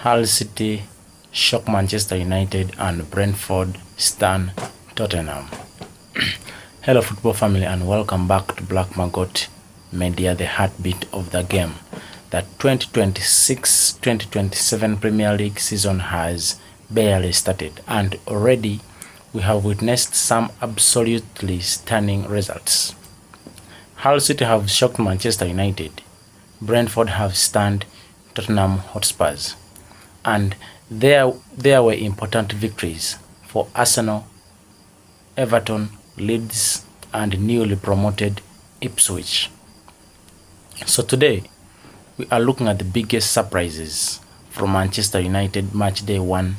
Hull City shock Manchester United and Brentford stun Tottenham. Hello football family and welcome back to Black Maggot Media, the heartbeat of the game. The 2026-2027 Premier League season has barely started and already we have witnessed some absolutely stunning results. Hull City have shocked Manchester United, Brentford have stunned Tottenham Hotspurs, and there were important victories for Arsenal, Everton, Leeds, and newly promoted Ipswich. So today, we are looking at the biggest surprises from Manchester United match day 1,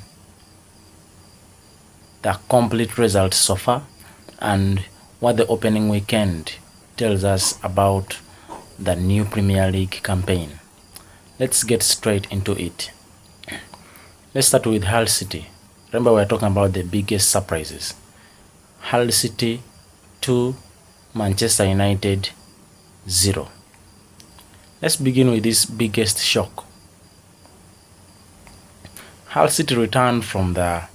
the complete results so far, and what the opening weekend tells us about the new Premier League campaign. Let's get straight into it. Let's start with Hull City. Remember, we're talking about the biggest surprises. Hull City 2, Manchester United 0. Let's begin with this biggest shock. Hull City returned to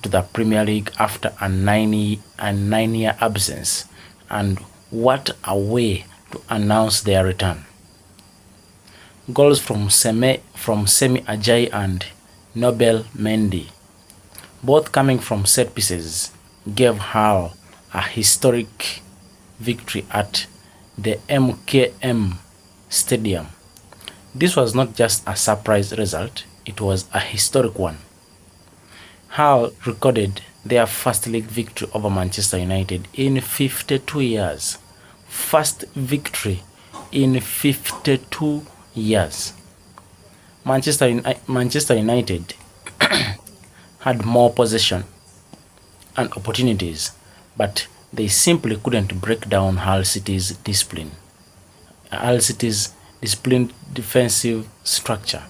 the Premier League after a nine-year absence, and what a way to announce their return. Goals from Semi Ajayi and Nobel Mendy, both coming from set pieces, gave Hull a historic victory at the MKM Stadium. This was not just a surprise result, it was a historic one. Hull recorded their first league victory over Manchester United in 52 years. First victory in 52 years. Manchester United had more possession and opportunities, but they simply couldn't break down Hull City's disciplined defensive structure.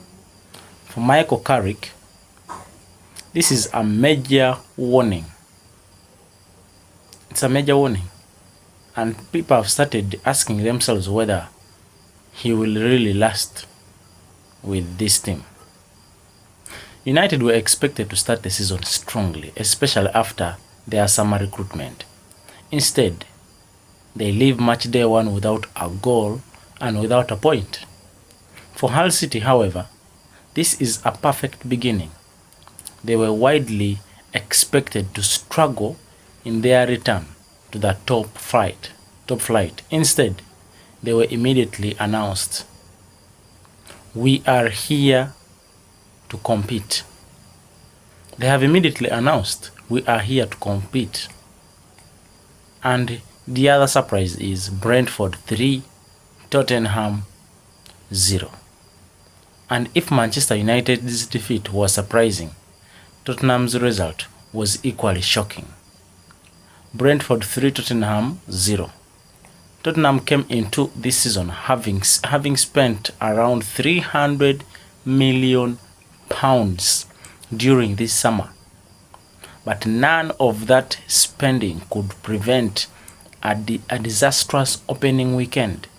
For Michael Carrick, this is a major warning. It's a major warning, and people have started asking themselves whether he will really last with this team. United were expected to start the season strongly, especially after their summer recruitment. Instead, they leave match day 1 without a goal and without a point. For Hull City, however, this is a perfect beginning. They were widely expected to struggle in their return to the top flight. Instead, they were immediately announced, "We are here to compete." They have immediately announced, "We are here to compete." And the other surprise is Brentford 3, Tottenham 0. And if Manchester United's defeat was surprising, Tottenham's result was equally shocking. Brentford 3, Tottenham 0. Tottenham came into this season having spent around £300 million during this summer. But none of that spending could prevent a disastrous opening weekend.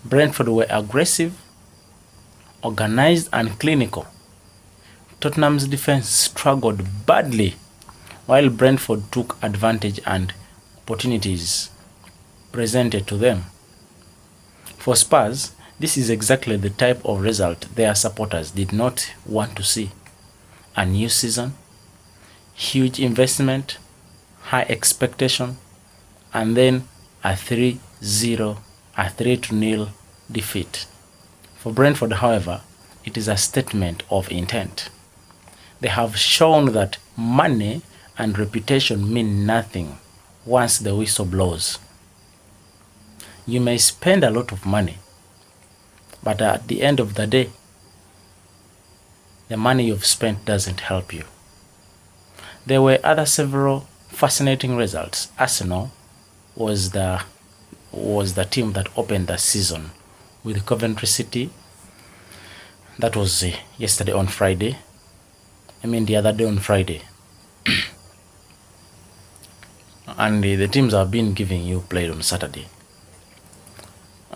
Brentford were aggressive, organized and clinical. Tottenham's defense struggled badly, while Brentford took advantage and opportunities presented to them. For Spurs, this is exactly the type of result their supporters did not want to see. A new season, huge investment, high expectation, and then a 3-0 defeat. For Brentford, however, it is a statement of intent. They have shown that money and reputation mean nothing once the whistle blows. You may spend a lot of money, but at the end of the day, the money you've spent doesn't help you. There were several fascinating results. Arsenal was the team that opened the season with Coventry City. That was the other day on Friday. And the teams have been giving you played on Saturday.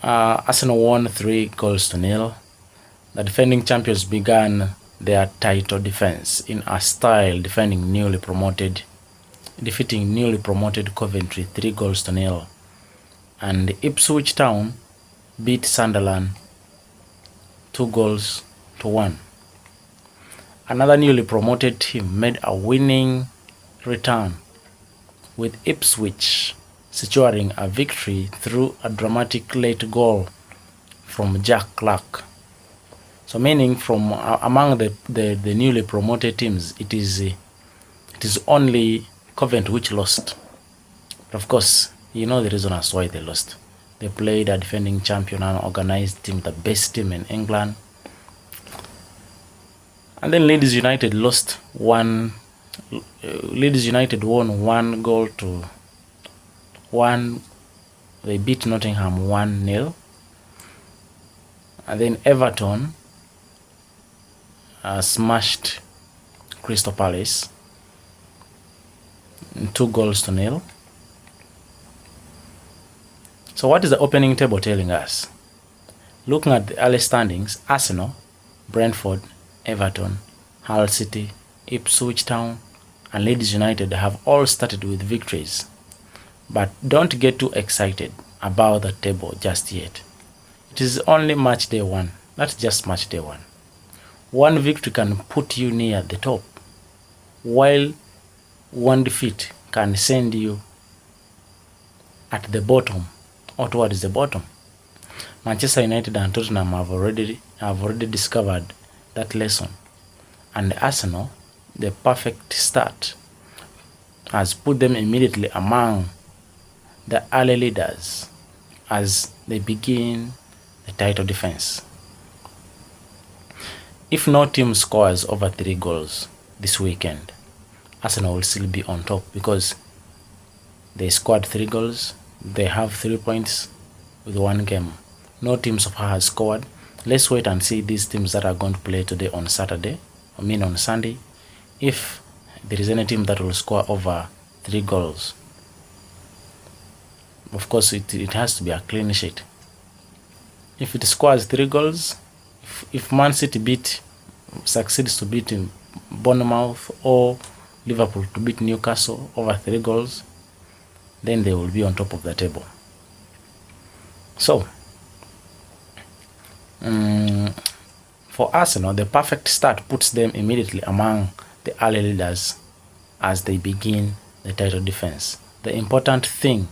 Arsenal won 3-0. The defending champions began their title defense in a style defeating newly promoted Coventry 3-0, and Ipswich Town beat Sunderland 2-1. Another newly promoted team made a winning return, with Ipswich securing a victory through a dramatic late goal from Jack Clark. So meaning from among the newly promoted teams, it is only Coventry which lost. But of course, you know the reason as why they lost. They played a defending champion, an organized team, the best team in England. And then Leeds United lost one. Leeds United won 1-1. They beat Nottingham 1-0. And then Everton smashed Crystal Palace 2-0. So what is the opening table telling us? Looking at the early standings, Arsenal, Brentford, Everton, Hull City, Ipswich Town, and Leeds United have all started with victories. But don't get too excited about the table just yet. It is only match day 1. That's just match day 1. One victory can put you near the top, while one defeat can send you at the bottom or towards the bottom. Manchester United and Tottenham have already discovered that lesson, and Arsenal, the perfect start, has put them immediately among the early leaders as they begin the title defense. If no team scores over 3 goals this weekend, Arsenal will still be on top because they scored 3 goals. They have 3 points with 1 game. No team so far has scored. Let's wait and see these teams that are going to play today on Saturday, on Sunday, if there is any team that will score over 3 goals. Of course, it has to be a clean sheet. If it scores 3 goals, if Man City succeeds to beat Bournemouth or Liverpool to beat Newcastle over 3 goals, then they will be on top of the table. So, for Arsenal, the perfect start puts them immediately among the early leaders as they begin the title defense. The important thing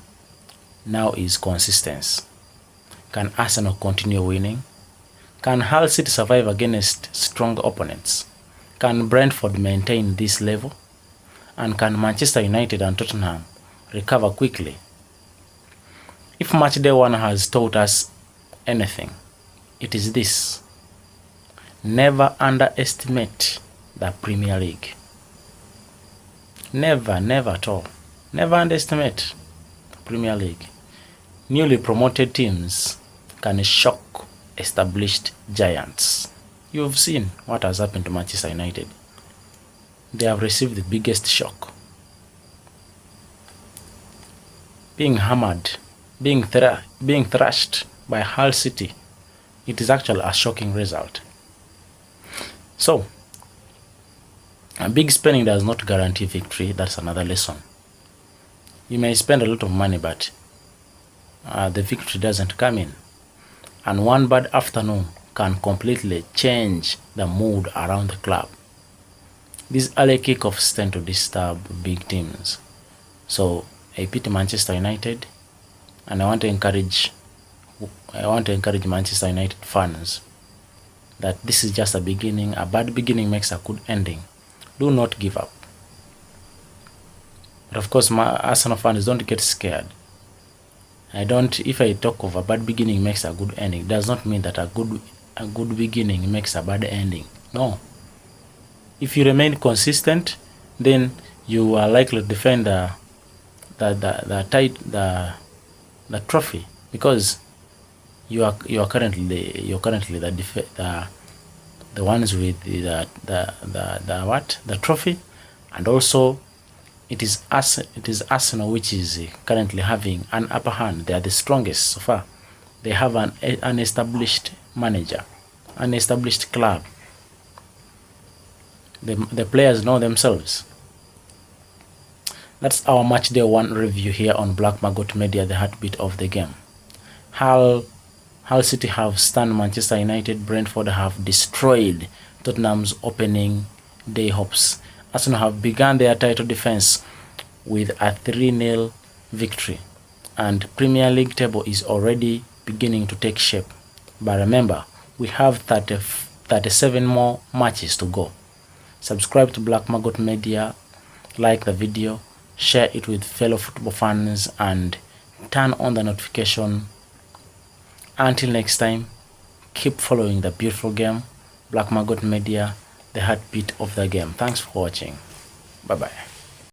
now is consistency. Can Arsenal continue winning? Can Hull City survive against strong opponents? Can Brentford maintain this level? And can Manchester United and Tottenham recover quickly? If match day 1 has taught us anything, it is this: never underestimate the Premier League. Never at all. Never underestimate the Premier League. Newly promoted teams can shock established giants. You've seen what has happened to Manchester United. They have received the biggest shock. Being hammered, being thrashed by Hull City, it is actually a shocking result. So, a big spending does not guarantee victory. That's another lesson. You may spend a lot of money, but the victory doesn't come in. And one bad afternoon can completely change the mood around the club. These early kickoffs tend to disturb big teams. So I pity Manchester United, and I want to encourage Manchester United fans that this is just a beginning. A bad beginning makes a good ending. Do not give up. But of course, my Arsenal fans, don't get scared. If I talk of a bad beginning makes a good ending, it does not mean that a good beginning makes a bad ending. No. If you remain consistent, then you are likely to defend the trophy, because you are currently the ones with the trophy, and also it is Arsenal which is currently having an upper hand. They are the strongest so far. They have an established manager, an established club. The players know themselves. That's our match day 1 review here on Black Maggot Media, the heartbeat of the game. Hull City have stunned Manchester United. Brentford have destroyed Tottenham's opening day hopes. Arsenal have begun their title defense with a 3-0 victory, and Premier League table is already beginning to take shape. But remember, we have 37 more matches to go. Subscribe to Black Maggot Media, like the video, share it with fellow football fans, and turn on the notification. Until next time, keep following the beautiful game. Black Maggot Media, the heartbeat of the game. Thanks for watching. Bye bye.